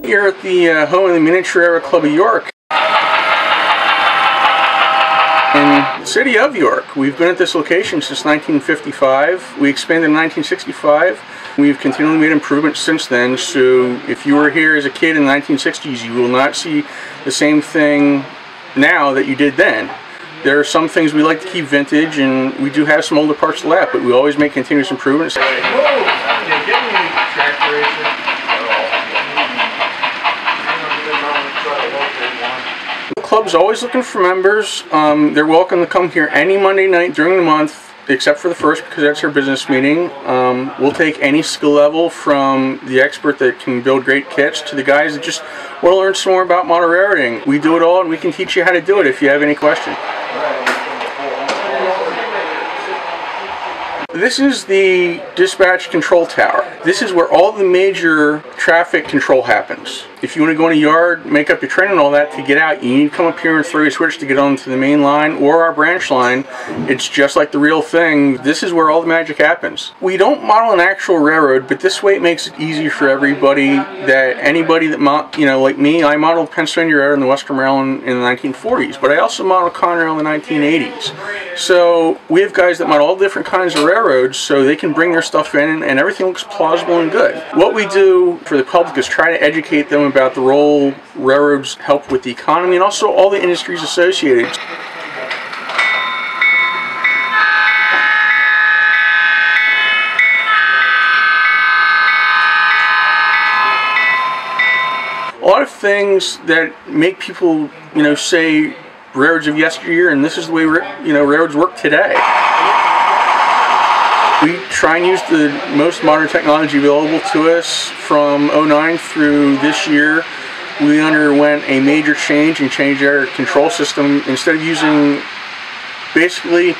Here at the home of the Miniature Era Club of York in the city of York. We've been at this location since 1955. We expanded in 1965. We've continually made improvements since then, so if you were here as a kid in the 1960s, you will not see the same thing now that you did then. There are some things we like to keep vintage, and we do have some older parts to lap, but we always make continuous improvements. The club's always looking for members. They're welcome to come here any Monday night during the month, except for the first, because that's our business meeting. We'll take any skill level, from the expert that can build great kits to the guys that just want to learn some more about model railroading. We do it all, and we can teach you how to do it if you have any question. This is the dispatch control tower. This is where all the major traffic control happens. If you want to go in a yard, make up your train and all that to get out, you need to come up here and throw your switch to get onto the main line or our branch line. It's just like the real thing. This is where all the magic happens. We don't model an actual railroad, but this way it makes it easy for everybody. That anybody that, like me, I modeled Pennsylvania Railroad and the Western Railroad in the 1940s, but I also modeled Conrail in the 1980s. So we have guys that model all different kinds of railroads, so they can bring their stuff in and everything looks plausible and good. What we do for the public is try to educate them about the role railroads help with the economy and also all the industries associated. A lot of things that make people, say railroads of yesteryear, and this is the way railroads work today. We try and use the most modern technology available to us. From '09 through this year, we underwent a major change and changed our control system. Instead of using basically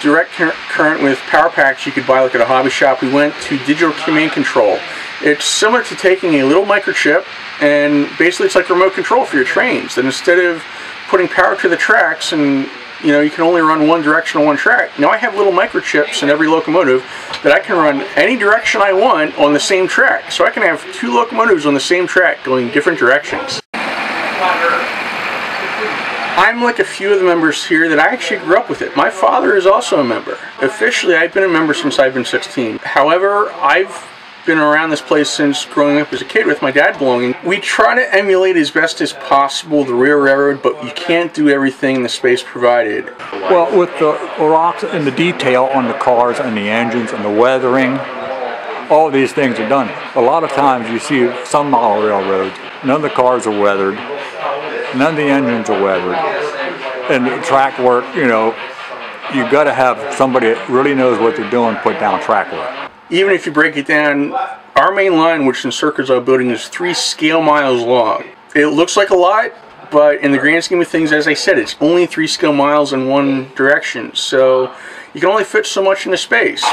direct current with power packs you could buy like at a hobby shop, we went to digital command control. It's similar to taking a little microchip, and basically it's like remote control for your trains. And instead of putting power to the tracks and you can only run one direction on one track, now I have little microchips in every locomotive that I can run any direction I want on the same track. So I can have two locomotives on the same track going different directions. I'm like a few of the members here that I actually grew up with it. My father is also a member. Officially, I've been a member since I've been 16. However, I've been around this place since growing up as a kid with my dad belonging. We try to emulate as best as possible the real railroad, but you can't do everything in the space provided. Well, with the rocks and the detail on the cars and the engines and the weathering, all these things are done. A lot of times you see some model railroads, none of the cars are weathered, none of the engines are weathered, and the track work, you got to have somebody that really knows what they're doing put down track work. Even if you break it down, our main line, which encircles our building, is 3 scale miles long. It looks like a lot, but in the grand scheme of things, as I said, it's only 3 scale miles in one direction, so you can only fit so much into space.